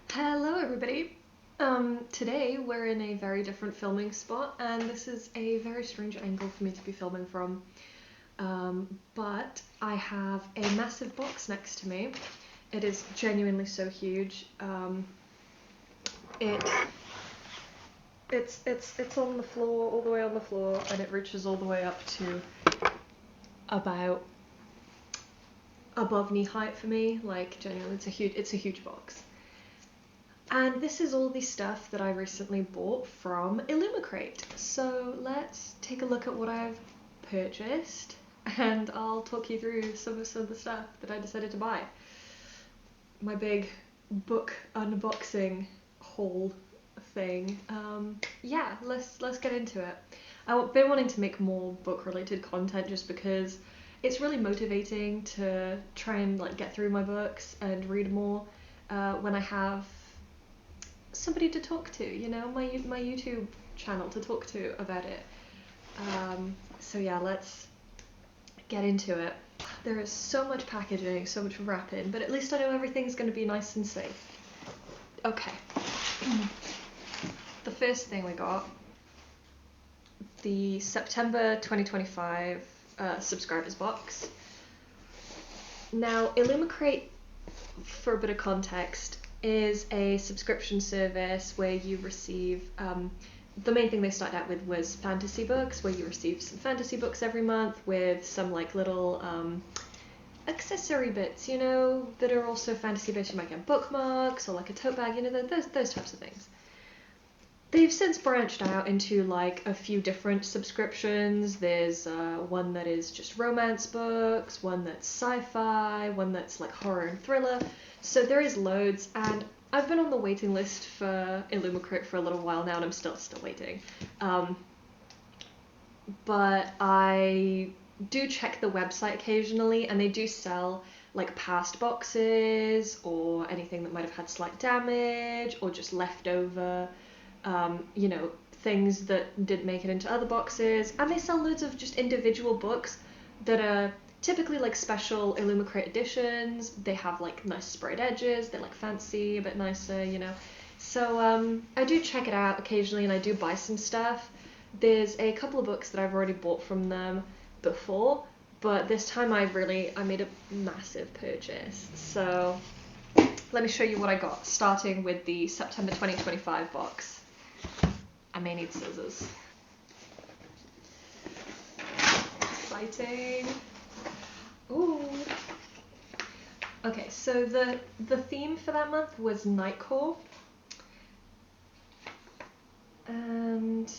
Hello everybody! Today we're in a very different filming spot and this is a very strange angle for me to be filming from. But I have a massive box next to me. It is genuinely so huge. It's on the floor, all the way on the floor, and it reaches all the way up to about above knee height for me. Like genuinely, it's a huge box. And this is all the stuff that I recently bought from Illumicrate. So let's take a look at what I've purchased and I'll talk you through some of the stuff that I decided to buy. My big book unboxing haul thing. Yeah, let's get into it. I've been wanting to make more book related content just because it's really motivating to try and like get through my books and read more when I have somebody to talk to, you know, my YouTube channel to talk to about it. So yeah, let's get into it. There is so much packaging, so much wrapping, but at least I know everything's going to be nice and safe. Okay. The first thing we got, the September 2025 subscribers box. Now, Illumicrate, for a bit of context, is a subscription service where you receive, the main thing they started out with was fantasy books, where you receive some fantasy books every month with some like little accessory bits, you know, that are also fantasy bits. You might get bookmarks or like a tote bag, you know, those types of things. They've since branched out into like a few different subscriptions. There's one that is just romance books, one that's sci-fi, one that's like horror and thriller. So there is loads, and I've been on the waiting list for Illumicrate for a little while now, and I'm still waiting. But I do check the website occasionally, and they do sell like past boxes or anything that might have had slight damage or just leftover. You know, things that didn't make it into other boxes, and they sell loads of just individual books that are typically like special Illumicrate editions. They have like nice sprayed edges, they're like fancy, a bit nicer, you know. So I do check it out occasionally and I do buy some stuff. There's a couple of books that I've already bought from them before, but this time I made a massive purchase. So let me show you what I got, starting with the September 2025 box. I may need scissors. Exciting. Ooh. Okay, so the theme for that month was Nightcore. And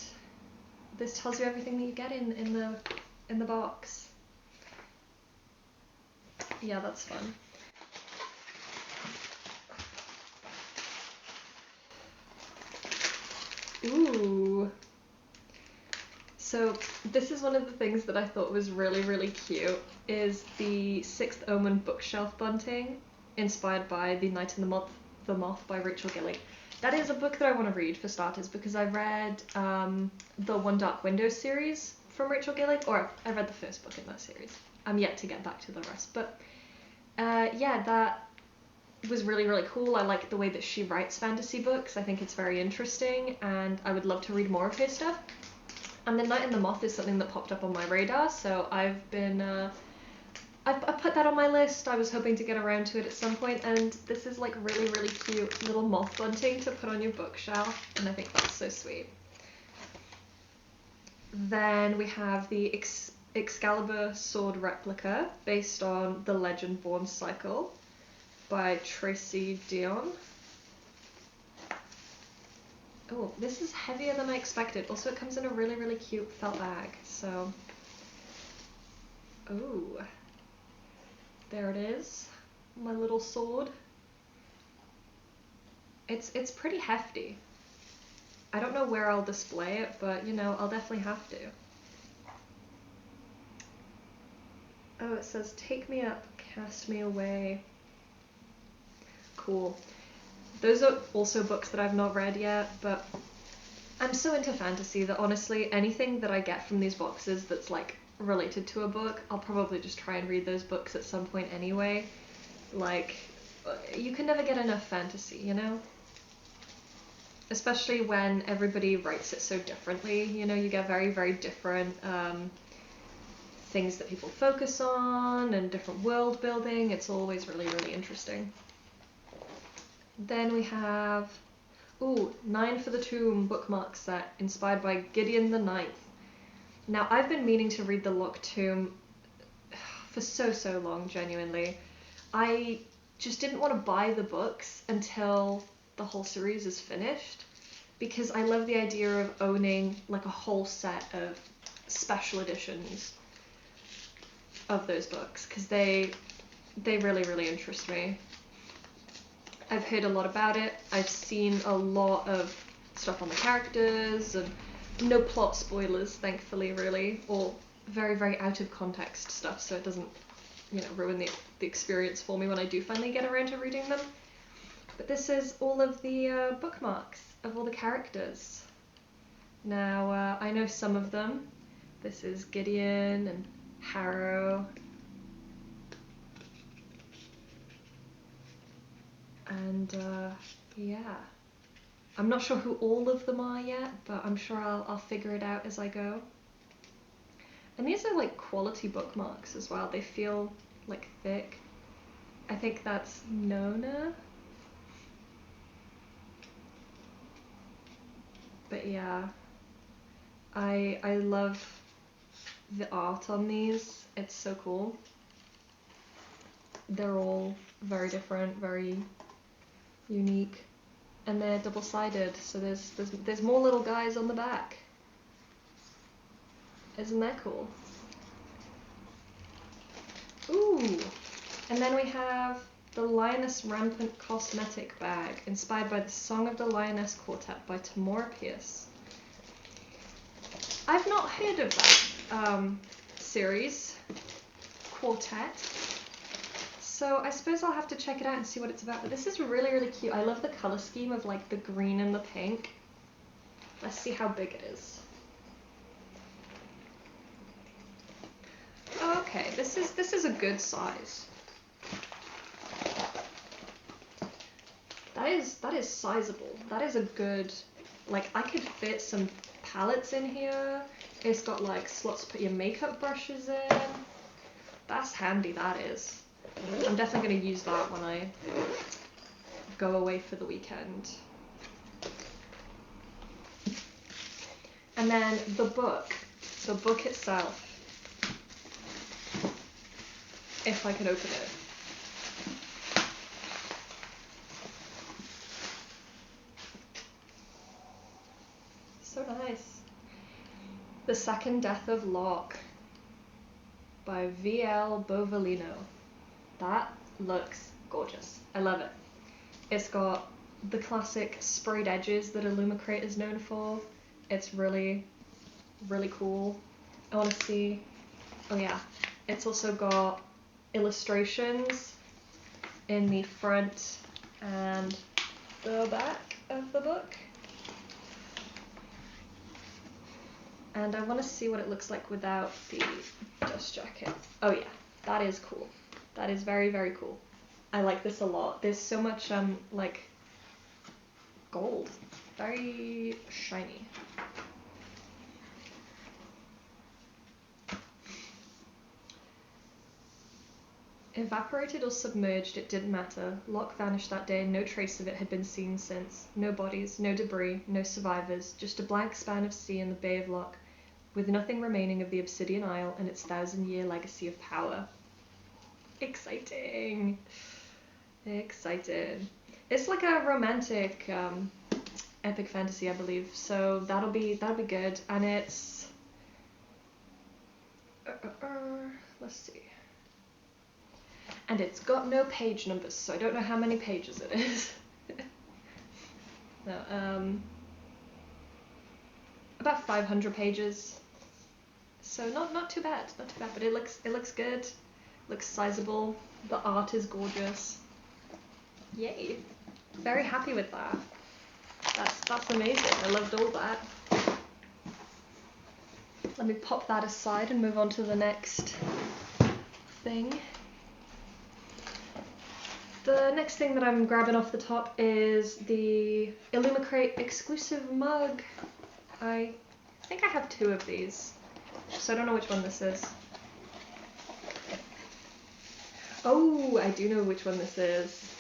this tells you everything that you get in the box. Yeah, that's fun. Ooh. So this is one of the things that I thought was really cute, is the Sixth Omen bookshelf bunting, inspired by The Night and the Moth by Rachel Gillig. That is a book that I want to read for starters, because I read the One Dark Window series from Rachel Gillig, or I read the first book in that series. I'm yet to get back to the rest, but yeah, that was really cool. I like the way that she writes fantasy books. I think it's very interesting, and I would love to read more of her stuff. And The Night and the Moth is something that popped up on my radar, so I've been I put that on my list. I was hoping to get around to it at some point, and this is like really cute little moth bunting to put on your bookshelf, and I think that's so sweet. Then we have the Excalibur sword replica based on the Legend Born cycle by Tracy Dion. Oh, this is heavier than I expected. Also, it comes in a really cute felt bag, so... Oh, there it is, my little sword. It's pretty hefty. I don't know where I'll display it, but you know, I'll definitely have to. Oh, it says, "Take me up, cast me away." Cool. Those are also books that I've not read yet, but I'm so into fantasy that honestly anything that I get from these boxes that's like related to a book, I'll probably just try and read those books at some point anyway. Like, you can never get enough fantasy, you know? especially when everybody writes it so differently. You know, you get very, very different things that people focus on and different world building. It's always really, really interesting. Then we have, ooh, 9 for the Tomb bookmark set, inspired by Gideon the Ninth. Now, I've been meaning to read the Locked Tomb for so long, genuinely. I just didn't want to buy the books until the whole series is finished, because I love the idea of owning like a whole set of special editions of those books, because they really, really interest me. I've heard a lot about it. I've seen a lot of stuff on the characters, and no plot spoilers, thankfully, really, or very, very out of context stuff, so it doesn't, you know, ruin the experience for me when I do finally get around to reading them. But this is all of the bookmarks of all the characters. Now, I know some of them. This is Gideon and Harrow. And yeah, I'm not sure who all of them are yet, but I'm sure I'll figure it out as I go. And these are like quality bookmarks as well. They feel like thick. I think that's Nona. But yeah, I love the art on these. It's so cool. They're all very different, very unique, and they're double-sided, so there's more little guys on the back. Isn't that cool? Ooh, and then we have the Lioness Rampant Cosmetic Bag, inspired by the Song of the Lioness Quartet by Tamora Pierce. I've not heard of that series, quartet, so I suppose I'll have to check it out and see what it's about. But this is really, really cute. I love the color scheme of like the green and the pink. Let's see how big it is. Oh, okay, this is a good size. That is sizable. That is a good, like, I could fit some palettes in here. It's got like slots to put your makeup brushes in. That's handy, that is. I'm definitely going to use that when I go away for the weekend. And then the book itself, if I could open it. So nice. The Second Death of Locke by V.L. Bovalino. That looks gorgeous. I love it. It's got the classic sprayed edges that Illumicrate is known for. It's really, really cool. I want to see... Oh yeah. It's also got illustrations in the front and the back of the book. And I want to see what it looks like without the dust jacket. Oh yeah, that is cool. That is very, very cool. I like this a lot. There's so much, like, gold. Very shiny. Evaporated or submerged, it didn't matter. Locke vanished that day and no trace of it had been seen since. No bodies, no debris, no survivors, just a blank span of sea in the Bay of Locke, with nothing remaining of the Obsidian Isle and its 1,000-year legacy of power. Exciting. Excited. It's like a romantic epic fantasy, I believe, so that'll be good. And it's let's see. And it's got no page numbers, so I don't know how many pages it is. No, about 500 pages. So not too bad, not too bad, but it looks good. Looks sizable. The art is gorgeous. Yay. Very happy with that. That's amazing. I loved all that. Let me pop that aside and move on to the next thing. The next thing that I'm grabbing off the top is the Illumicrate exclusive mug. I think I have 2 of these, so I don't know which one this is. Oh, I do know which one this is.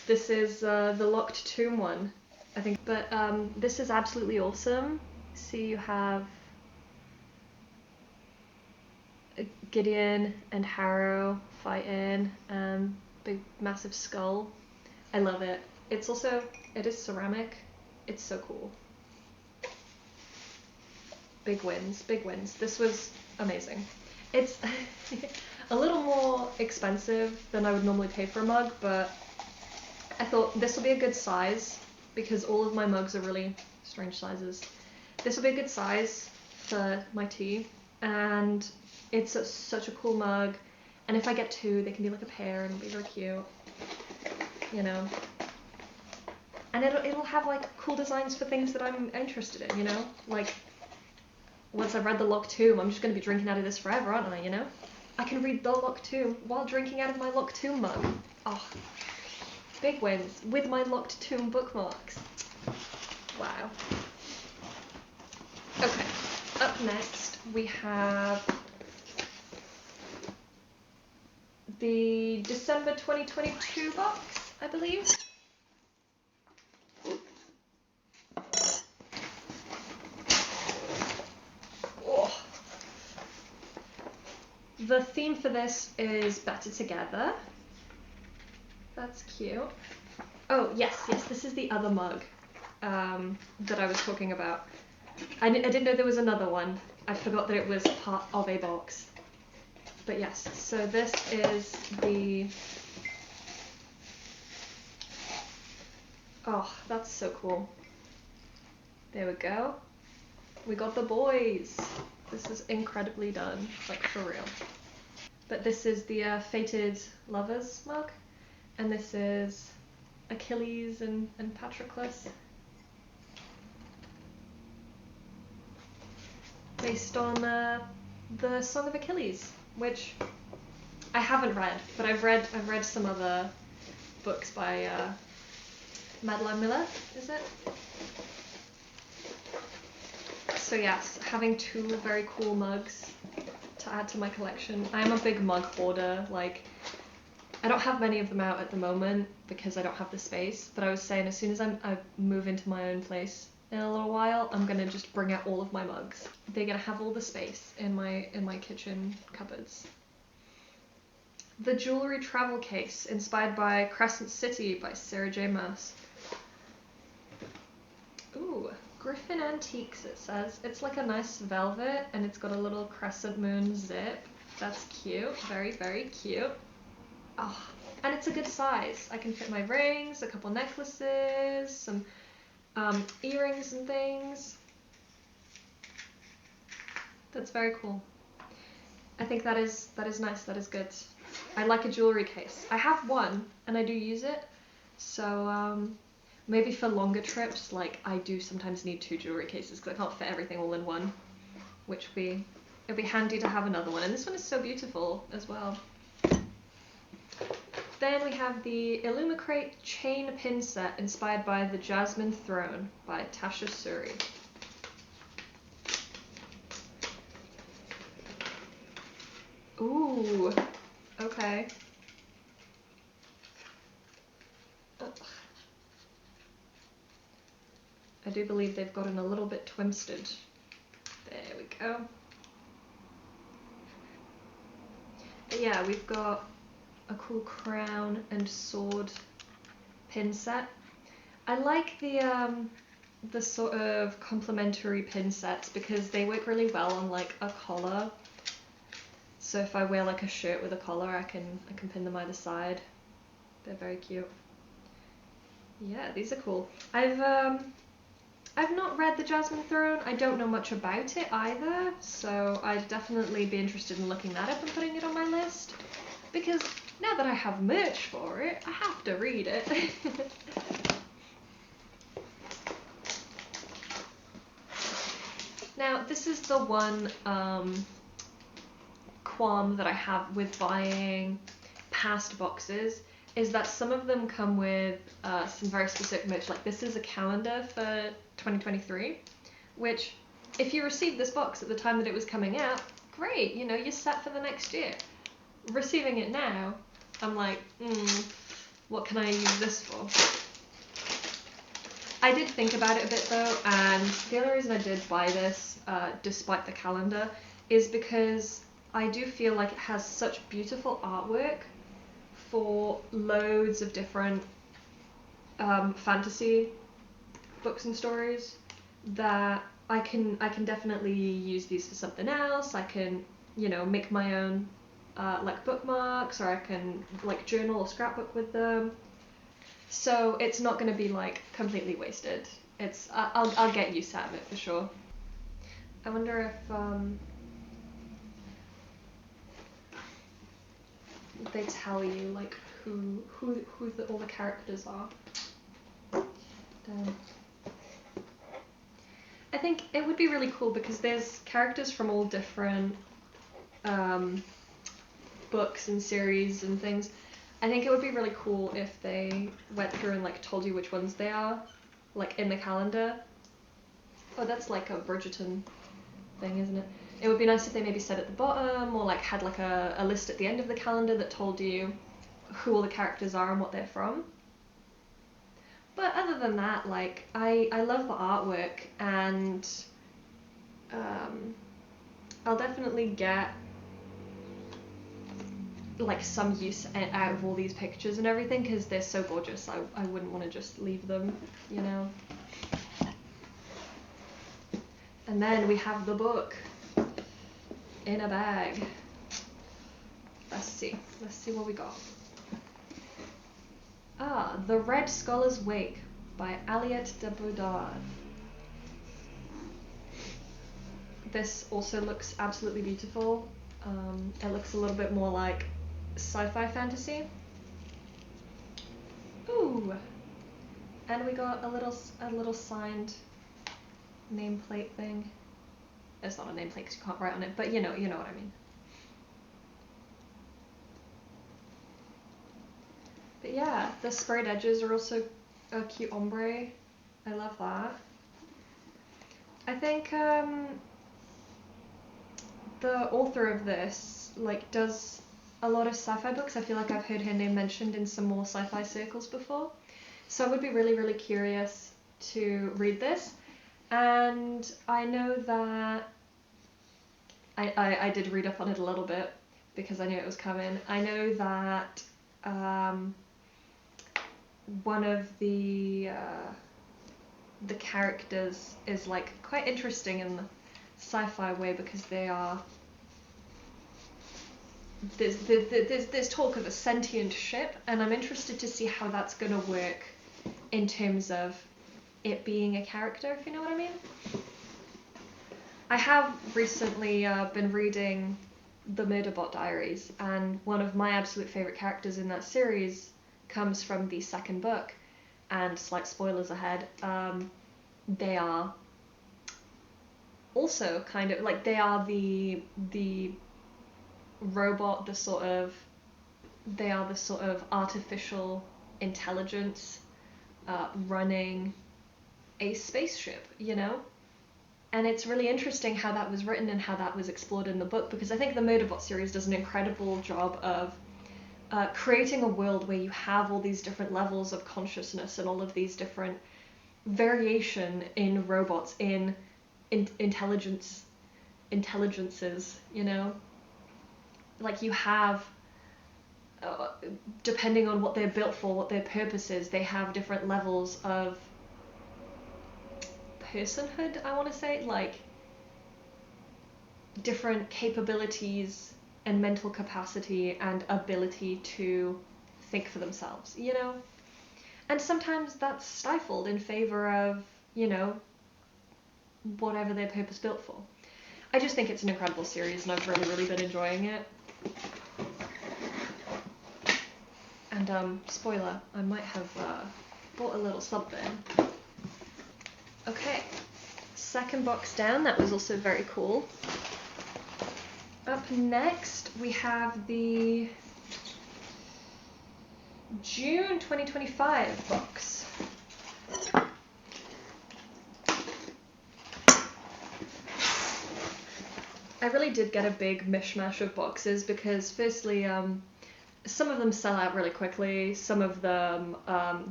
This is the Locked Tomb one, I think. But this is absolutely awesome. See, you have Gideon and Harrow fighting, big massive skull. I love it. It is ceramic. It's so cool. Big wins, big wins. This was amazing. It's a little more expensive than I would normally pay for a mug, but I thought this will be a good size because all of my mugs are really strange sizes. This will be a good size for my tea, and it's such a cool mug, and if I get 2 they can be like a pair and it'll be very cute, you know. And it'll have like cool designs for things that I'm interested in, you know. Like once I've read the Locked Tomb, I'm just going to be drinking out of this forever, aren't I, you know? I can read the Locked Tomb while drinking out of my Locked Tomb mug. Oh, big wins with my Locked Tomb bookmarks. Wow. Okay, up next we have the December 2022 box, I believe. Oh. The theme for this is Better Together. That's cute. Oh, yes, this is the other mug that I was talking about. I didn't know there was another one. I forgot that it was part of a box. But yes, so this is the... Oh, that's so cool. There we go. We got the boys. This is incredibly done, like for real. But this is the Fated Lovers mug, and this is Achilles and Patroclus. Based on the Song of Achilles, which I haven't read, but I've read some other books by Madeline Miller, is it? So yes, having 2 very cool mugs to add to my collection. I am a big mug hoarder. Like, I don't have many of them out at the moment because I don't have the space, but I was saying as soon as I move into my own place in a little while, I'm gonna just bring out all of my mugs. They're gonna have all the space in my kitchen cupboards. The Jewelry Travel Case, inspired by Crescent City by Sarah J. Maas. Ooh, Griffin Antiques it says. It's like a nice velvet and it's got a little crescent moon zip. That's cute, very, very cute. Oh, and it's a good size. I can fit my rings, a couple necklaces, some earrings and things. That's very cool. I think that is nice, that is good. I like a jewelry case. I have one and I do use it, so maybe for longer trips, like I do sometimes need 2 jewelry cases because I can't fit everything all in one, which it'd be handy to have another one. And this one is so beautiful as well. Then we have the Illumicrate Chain Pin Set, inspired by the Jasmine Throne by Tasha Suri. Ooh, okay. Ugh. I do believe they've gotten a little bit twisted. There we go. But yeah, we've got a cool crown and sword pin set. I like the sort of complementary pin sets because they work really well on like a collar. So if I wear like a shirt with a collar, I can pin them either side. They're very cute. Yeah, these are cool. I've not read the Jasmine Throne. I don't know much about it either, so I'd definitely be interested in looking that up and putting it on my list. Because now that I have merch for it, I have to read it. Now, this is the one qualm that I have with buying past boxes, is that some of them come with some very specific merch. Like this is a calendar for 2023, which if you received this box at the time that it was coming out, great, you know, you're set for the next year. Receiving it now, I'm like, what can I use this for? I did think about it a bit though, and the only reason I did buy this, despite the calendar, is because I do feel like it has such beautiful artwork for loads of different fantasy books and stories that I can definitely use these for something else. I can, you know, make my own like bookmarks, or I can like journal or scrapbook with them. So it's not going to be like completely wasted. It's I'll get use out of it for sure. I wonder if they tell you like who all the characters are. I think it would be really cool because there's characters from all different books and series and things. I think it would be really cool if they went through and like told you which ones they are, like in the calendar. Oh, that's like a Bridgerton thing, isn't it? It would be nice if they maybe said at the bottom, or like had like a list at the end of the calendar that told you who all the characters are and what they're from. But other than that, like I love the artwork, and I'll definitely get like some use out of all these pictures and everything because they're so gorgeous. I wouldn't want to just leave them, you know. And then we have the book in a bag. Let's see what we got. The Red Scholar's Wake by Aliette de Bodard. This also looks absolutely beautiful. It looks a little bit more like sci-fi fantasy. Ooh, and we got a little signed nameplate thing. It's not a nameplate because you can't write on it, but you know what I mean. But yeah, the sprayed edges are also a cute ombre. I love that. I think the author of this like does a lot of sci-fi books. I feel like I've heard her name mentioned in some more sci-fi circles before. So I would be really, really curious to read this. And I know that I did read up on it a little bit because I knew it was coming. I know that one of the characters is like quite interesting in the sci-fi way because they are there's talk of a sentient ship, and I'm interested to see how that's gonna work in terms of it being a character, if you know what I mean. I have recently been reading the Murderbot diaries, and one of my absolute favorite characters in that series comes from the second book, and slight spoilers ahead, they are also kind of like, they are the robot, they are the sort of artificial intelligence running a spaceship, you know? And it's really interesting how that was written and how that was explored in the book, because I think the Murderbot series does an incredible job of creating a world where you have all these different levels of consciousness and all of these different variation in robots, in intelligences, you know? Like you have, depending on what they're built for, what their purpose is, they have different levels of personhood, I want to say, like different capabilities and mental capacity and ability to think for themselves, you know? And sometimes that's stifled in favor of, you know, whatever their purpose built for. I just think it's an incredible series, and I've really, really been enjoying it. And spoiler, I might have bought a little something. Okay, second box down, that was also very cool. Up next we have the June 2025 books. I really did get a big mishmash of boxes because firstly, some of them sell out really quickly, some of them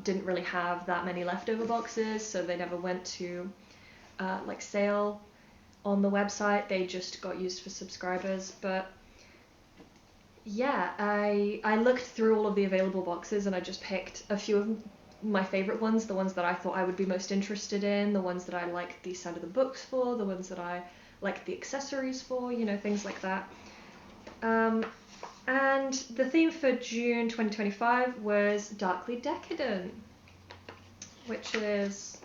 didn't really have that many leftover boxes, so they never went to like sale on the website, they just got used for subscribers. But yeah, I looked through all of the available boxes and I just picked a few of my favorite ones, the ones that I thought I would be most interested in, the ones that I liked the sound of the books for, the ones that I liked the accessories for, you know, things like that. And the theme for June 2025 was Darkly Decadent, which is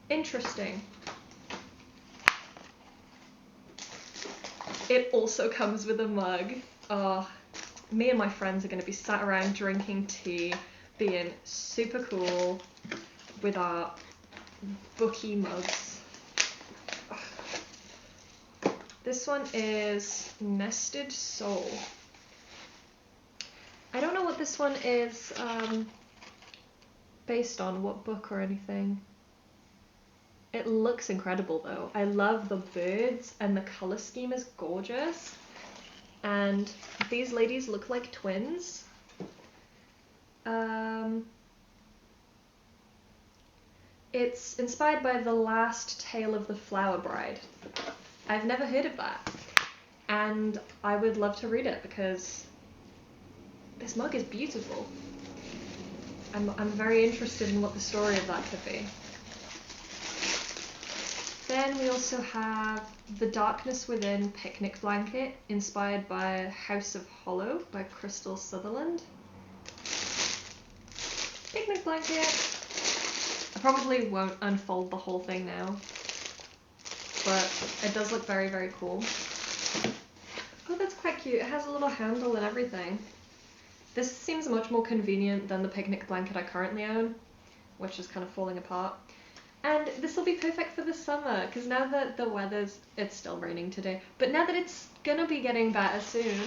interesting. It also comes with a mug. Oh, me and my friends are going to be sat around drinking tea, being super cool with our bookie mugs. This one is Nested Soul. I don't know what this one is based on, what book or anything. It looks incredible though. I love the birds and the color scheme is gorgeous. And these ladies look like twins. It's inspired by The Last Tale of the Flower Bride. I've never heard of that. And I would love to read it because this mug is beautiful. I'm very interested in what the story of that could be. Then we also have The Darkness Within Picnic Blanket, inspired by House of Hollow by Crystal Sutherland. Picnic blanket. I probably won't unfold the whole thing now, but it does look very, very cool. Oh, that's quite cute. It has a little handle and everything. This seems much more convenient than the picnic blanket I currently own, which is kind of falling apart. And this will be perfect for the summer, because now that the weather's, it's still raining today, but now that it's gonna be getting better soon,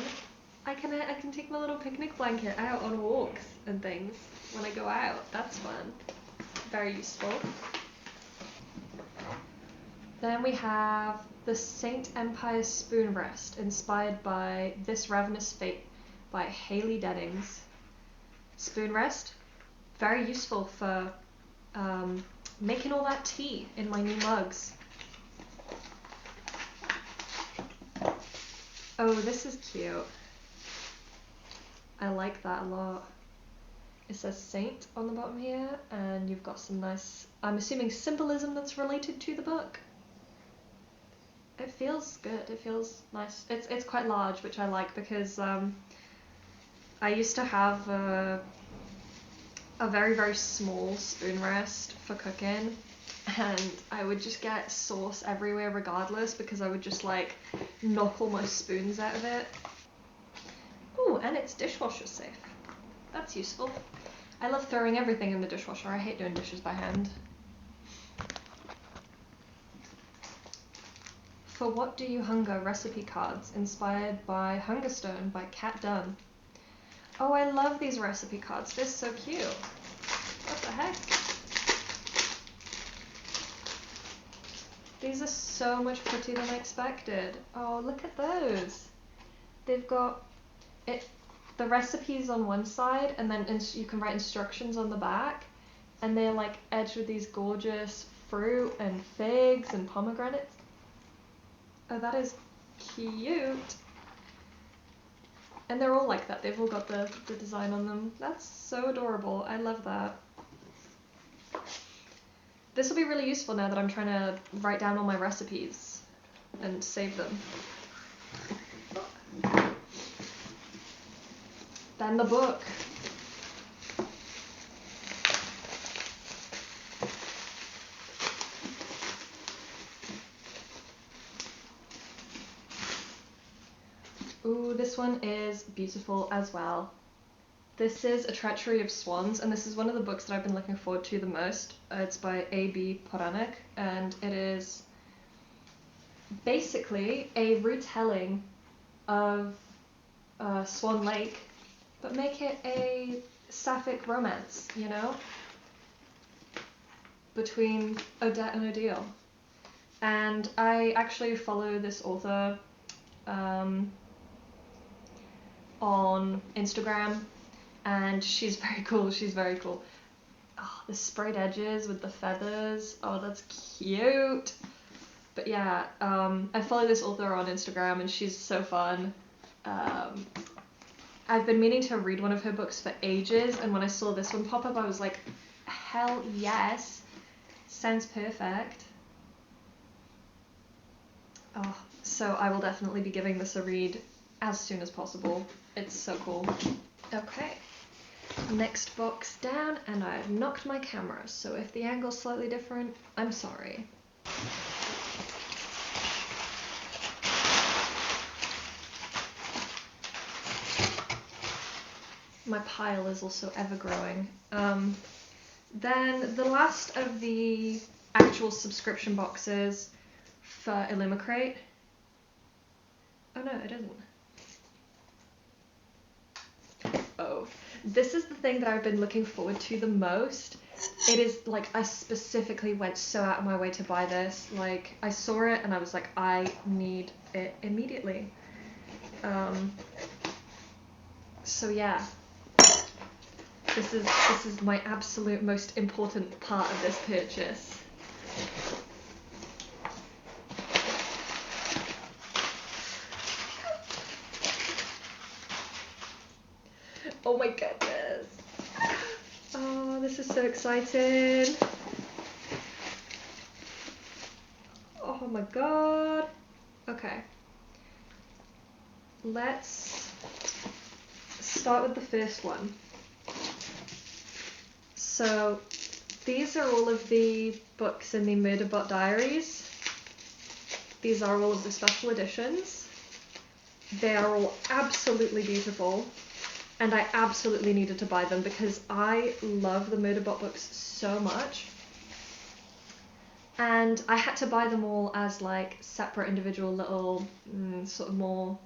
I can take my little picnic blanket out on walks and things when I go out. That's fun. Very useful. Then we have The Saint Empire Spoon Rest, inspired by This Ravenous Fate by Haley Dennings. Spoon rest, very useful for making all that tea in my new mugs. Oh, this is cute. I like that a lot. It says Saint on the bottom here, and you've got some nice, I'm assuming, symbolism that's related to the book. It feels good, it feels nice. It's quite large, which I like because I used to have a very, very small spoon rest for cooking, and I would just get sauce everywhere regardless because I would just like knock all my spoons out of it. Ooh, and it's dishwasher safe. That's useful. I love throwing everything in the dishwasher. I hate doing dishes by hand. For What Do You Hunger recipe cards, inspired by Hungerstone by Kat Dunn. Oh, I love these recipe cards. They're so cute. What the heck? These are so much prettier than I expected. Oh, look at those. They've got it. The recipes on one side, and then you can write instructions on the back, and they're like edged with these gorgeous fruit and figs and pomegranates. Oh, that is cute. And they're all like that. They've all got the design on them. That's so adorable. I love that. This will be really useful now that I'm trying to write down all my recipes and save them. Then the book. Ooh, this one is beautiful as well. This is A Treachery of Swans, and this is one of the books that I've been looking forward to the most. It's by A.B. Poranek, and it is basically a retelling of Swan Lake, but make it a sapphic romance, you know, between Odette and Odile. And I actually follow this author on Instagram, and she's very cool. She's very cool. Oh, the sprayed edges with the feathers. Oh, that's cute. But yeah, I follow this author on Instagram, and she's so fun. I've been meaning to read one of her books for ages, and when I saw this one pop up, I was like, hell yes. Sounds perfect. Oh, so I will definitely be giving this a read as soon as possible. It's so cool. Okay, next box down, and I've knocked my camera, so if the angle's slightly different, I'm sorry. My pile is also ever growing. Then the last of the actual subscription boxes for Illumicrate. Oh no, it isn't. Oh, this is the thing that I've been looking forward to the most. It is like, I specifically went so out of my way to buy this. Like, I saw it and I was like, I need it immediately. So yeah. This is my absolute most important part of this purchase. Oh my goodness. Oh, this is so exciting. Oh my god. Okay. Let's start with the first one. So these are all of the books in the Murderbot diaries. These are all of the special editions. They are all absolutely beautiful, and I absolutely needed to buy them because I love the Murderbot books so much. And I had to buy them all as like separate individual little sort of more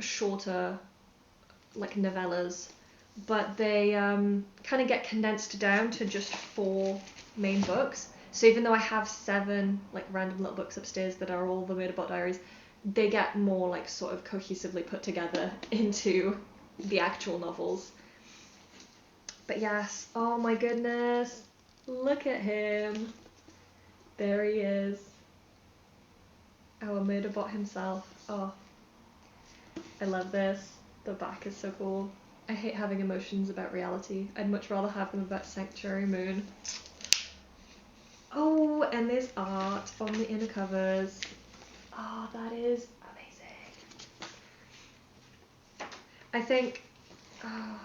shorter like novellas. But they kind of get condensed down to just 4 main books. So even though I have 7 like random little books upstairs that are all the Murderbot diaries, they get more like sort of cohesively put together into the actual novels. But yes, oh my goodness, look at him. There he is. Our Murderbot himself. Oh, I love this. The back is so cool. I hate having emotions about reality. I'd much rather have them about Sanctuary Moon. Oh, and there's art on the inner covers. Oh, that is amazing. I think, oh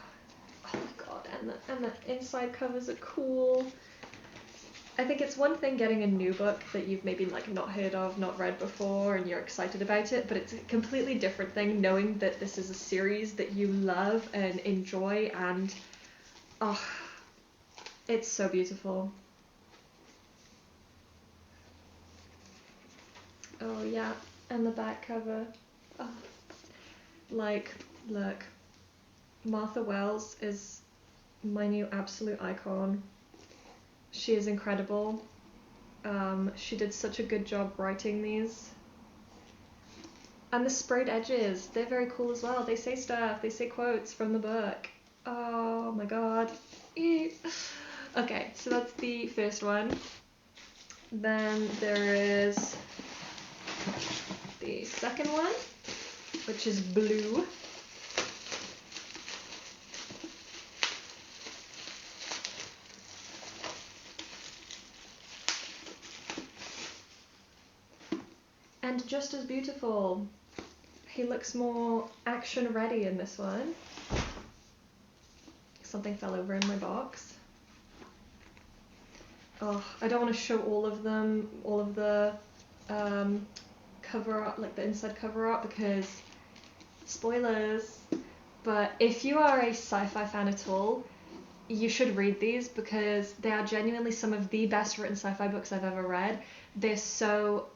my god, and the inside covers are cool. I think it's one thing getting a new book that you've maybe like not heard of, not read before, and you're excited about it, but it's a completely different thing knowing that this is a series that you love and enjoy, and oh, it's so beautiful. Oh yeah, and the back cover. Oh. Like, look, Martha Wells is my new absolute icon. She is incredible. She did such a good job writing these. And the sprayed edges, they're very cool as well. They say stuff, they say quotes from the book. Oh my god. Okay, so that's the first one. Then there is the second one, which is blue. And just as beautiful. He looks more action ready in this one. Something fell over in my box. Oh, I don't want to show all of them, all of the cover art, like the inside cover art, because spoilers. But if you are a sci-fi fan at all, you should read these because they are genuinely some of the best written sci-fi books I've ever read. They're so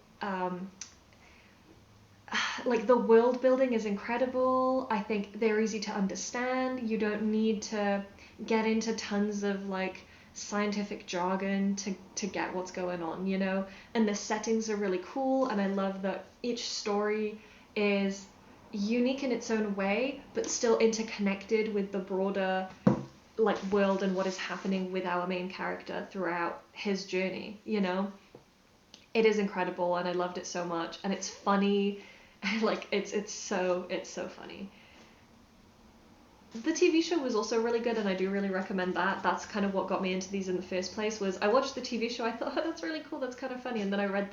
like the world building is incredible. I think they're easy to understand. You don't need to get into tons of like scientific jargon to get what's going on, you know? And the settings are really cool, and I love that each story is unique in its own way, but still interconnected with the broader like world and what is happening with our main character throughout his journey, you know? It is incredible, and I loved it so much, and it's funny. Like it's so funny. The TV show was also really good, and I do really recommend that. That's kind of what got me into these in the first place. Was I watched the TV show, I thought, oh, that's really cool, that's kind of funny, and then I read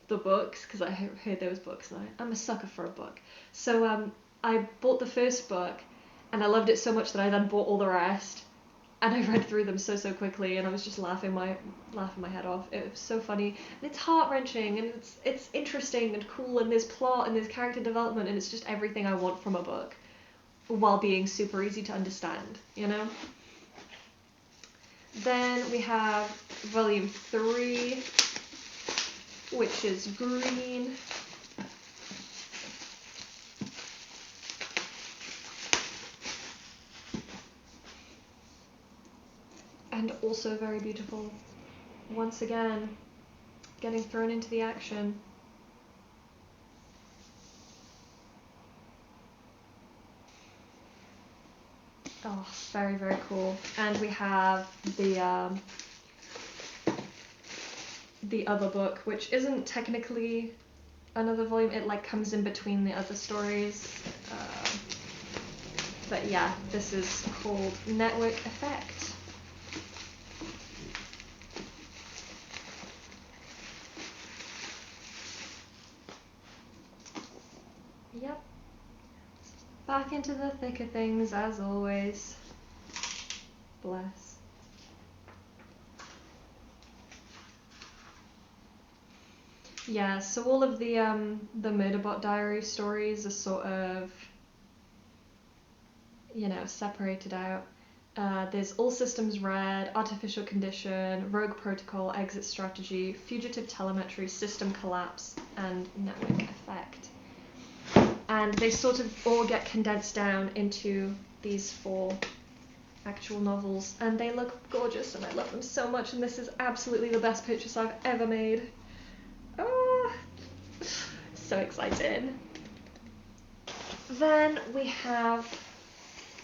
the books because I heard there was books, and I'm a sucker for a book. So I bought the first book, and I loved it so much that I then bought all the rest, and I read through them so quickly, and I was just laughing my head off. It was so funny, and it's heart-wrenching, and it's interesting and cool, and there's plot and there's character development, and it's just everything I want from a book, while being super easy to understand, you know? Then we have volume 3, which is green. And also very beautiful. Once again, getting thrown into the action. Oh, very cool. And we have the other book, which isn't technically another volume. It like comes in between the other stories. But yeah, this is called Network Effect. Yep. Back into the thick of things as always. Bless. Yeah, so all of the murderbot diary stories are sort of, you know, separated out. There's All Systems Red, Artificial Condition, Rogue Protocol, Exit Strategy, Fugitive Telemetry, System Collapse, and Network Effect. And they sort of all get condensed down into these 4 actual novels, and they look gorgeous, and I love them so much, and this is absolutely the best purchase I've ever made. Oh, so excited. Then we have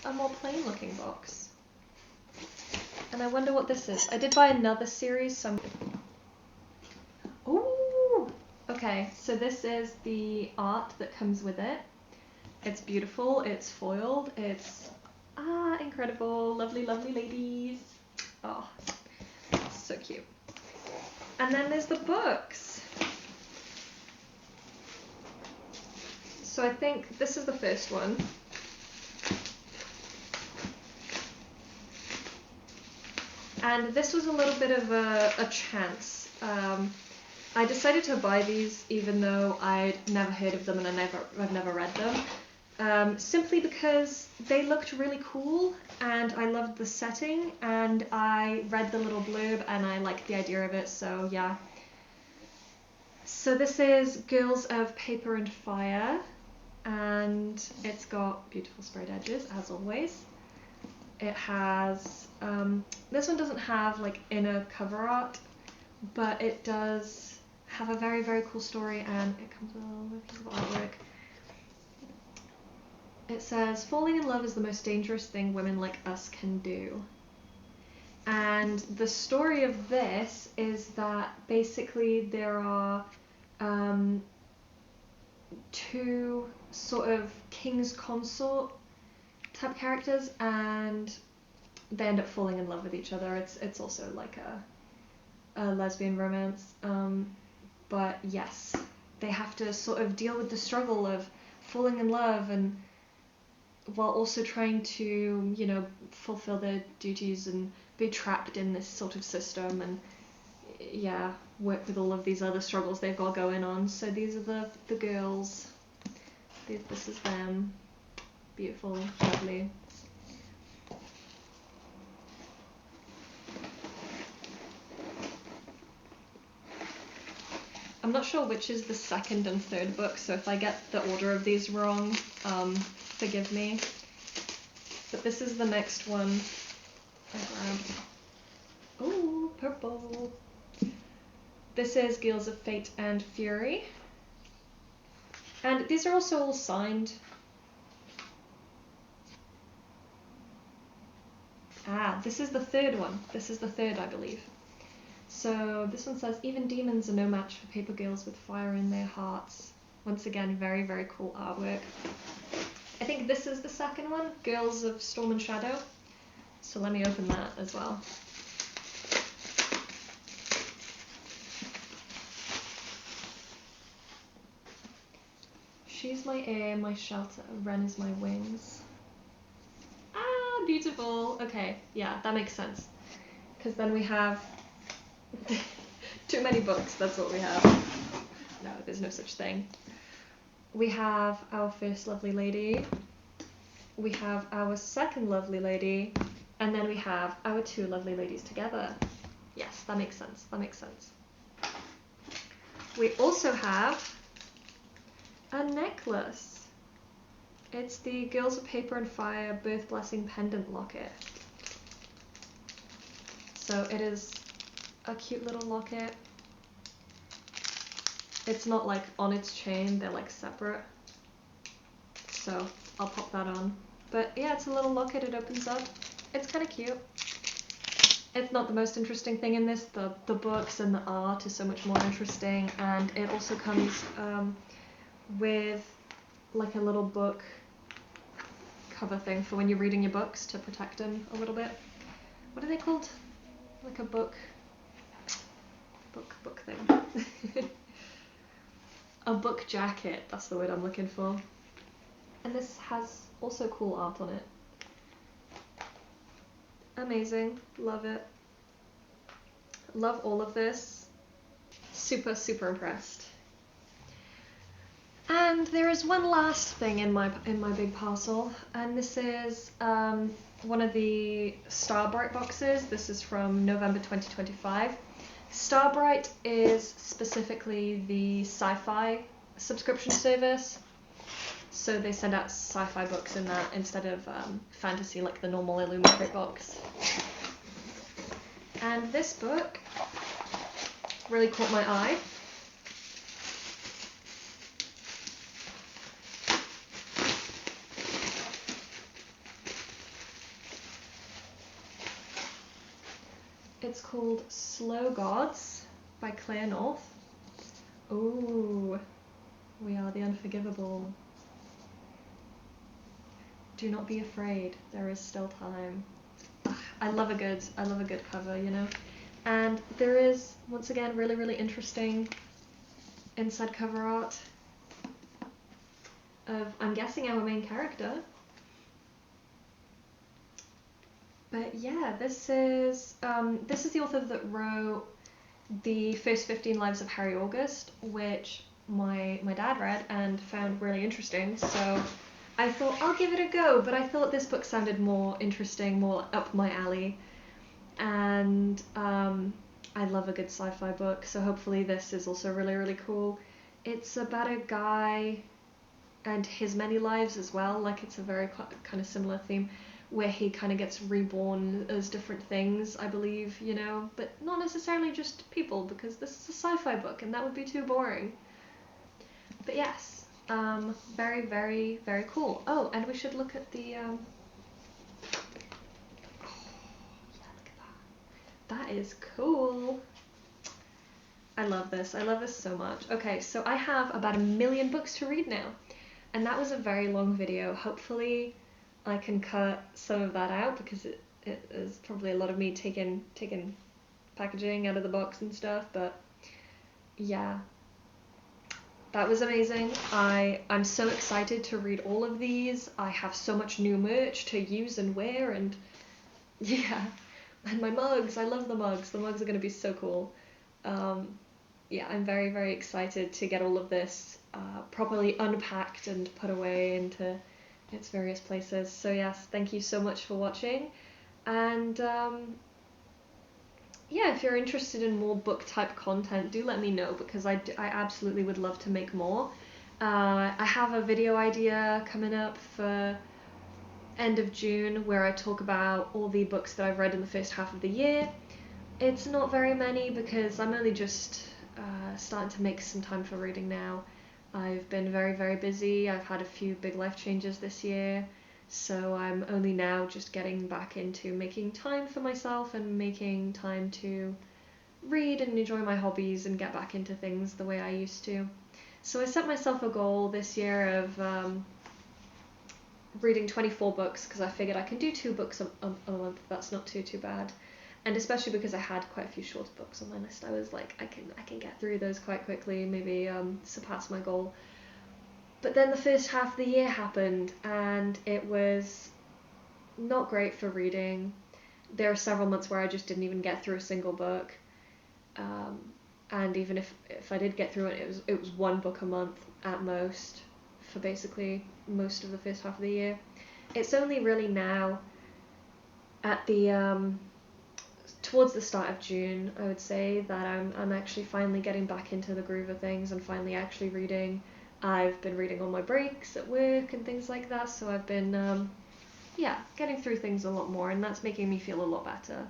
a more plain looking box, and I wonder what this is. I did buy another series, so ooh, okay, so this is the art that comes with it. It's beautiful, it's foiled, it's incredible, lovely ladies. Oh, so cute. And then there's the books. So I think this is the first one. And this was a little bit of a chance. I decided to buy these even though I'd never heard of them and I've never read them. Simply because they looked really cool and I loved the setting, and I read the little blurb and I liked the idea of it, so yeah. So this is Girls of Paper and Fire, and it's got beautiful sprayed edges as always. It has, this one doesn't have like inner cover art, but it does have a very cool story, and it comes with a little piece of artwork. It says, falling in love is the most dangerous thing women like us can do. And the story of this is that basically there are 2 sort of king's consort type characters, and they end up falling in love with each other. It's also like a lesbian romance, but yes, they have to sort of deal with the struggle of falling in love and while also trying to, you know, fulfill their duties and be trapped in this sort of system, and yeah, work with all of these other struggles they've got going on. So these are the girls. This is them. Beautiful, lovely. I'm not sure which is the second and third book, so if I get the order of these wrong, forgive me. But this is the next one I grabbed. Oh, purple. This is Gales of Fate and Fury. And these are also all signed. Ah, this is the third one. This is the third, I believe. So this one says, even demons are no match for paper girls with fire in their hearts. Once again, very, very cool artwork. I think this is the second one, Girls of Storm and Shadow. So let me open that as well. She's my air, my shelter, Ren is my wings. Ah, beautiful. Okay, yeah, that makes sense. Because then we have too many books, that's what we have. No, there's no such thing. We have our first lovely lady, we have our second lovely lady, and then we have our two lovely ladies together. Yes, that makes sense, that makes sense. We also have a necklace. It's the Girls of Paper and Fire Birth Blessing Pendant Locket. So it is a cute little locket. It's not like on its chain, they're like separate. So I'll pop that on. But yeah, it's a little locket, it opens up. It's kind of cute. It's not the most interesting thing in this. The books and the art is so much more interesting, and it also comes with like a little book cover thing for when you're reading your books to protect them a little bit. What are they called? Like a book thing. A book jacket, that's the word I'm looking for. And this has also cool art on it. Amazing, love it. Love all of this. Super, super impressed. And there is one last thing in my big parcel, and this is one of the Starbright boxes. This is from November 2025. Starbright is specifically the sci-fi subscription service, so they send out sci-fi books in that instead of fantasy like the normal Illumicrate box. And this book really caught my eye. It's called Slow Gods by Claire North. Ooh, we are the unforgivable. Do not be afraid, there is still time. I love a good cover, you know. And there is, once again, really, really interesting inside cover art of, I'm guessing, our main character. But yeah, this is the author that wrote the first 15 lives of Harry August, which my dad read and found really interesting. So I thought I'll give it a go, but I thought this book sounded more interesting, more up my alley. And I love a good sci-fi book, so hopefully this is also really, really cool. It's about a guy and his many lives as well. Like, it's a very kind of similar theme, where he kind of gets reborn as different things, I believe, you know, but not necessarily just people, because this is a sci-fi book and that would be too boring. But yes, very, very, very cool. Oh, and we should look at the, oh, yeah, look at that. That is cool. I love this. I love this so much. Okay, so I have about 1 million books to read now, and that was a very long video. Hopefully I can cut some of that out, because it is probably a lot of me taking packaging out of the box and stuff, but yeah, that was amazing. I'm so excited to read all of these. I have so much new merch to use and wear, and yeah, and my mugs, I love the mugs. The mugs are going to be so cool. Yeah, I'm very, very excited to get all of this properly unpacked and put away into its various places. So yes, thank you so much for watching, and yeah, yeah, if you're interested in more book type content, do let me know, because I absolutely would love to make more. I have a video idea coming up for end of June where I talk about all the books that I've read in the first half of the year. It's not very many because I'm only just starting to make some time for reading now. I've been very, very busy. I've had a few big life changes this year, so I'm only now just getting back into making time for myself and making time to read and enjoy my hobbies and get back into things the way I used to. So I set myself a goal this year of reading 24 books, because I figured I can do 2 books a month. That's not too bad. And especially because I had quite a few shorter books on my list, I was like, I can get through those quite quickly, maybe surpass my goal. But then the first half of the year happened, and it was not great for reading. There are several months where I just didn't even get through a single book. And even if I did get through it, it was 1 book a month at most for basically most of the first half of the year. It's only really now at the towards the start of June, I would say, that I'm actually finally getting back into the groove of things and finally actually reading. I've been reading on my breaks at work and things like that, so I've been getting through things a lot more, and that's making me feel a lot better.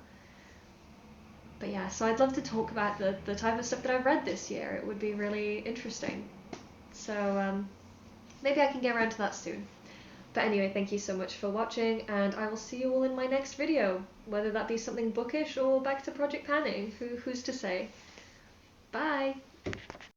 But yeah, so I'd love to talk about the type of stuff that I've read this year. It would be really interesting. So maybe I can get around to that soon. But anyway, thank you so much for watching, and I will see you all in my next video, whether that be something bookish or back to project panning, who's to say. Bye!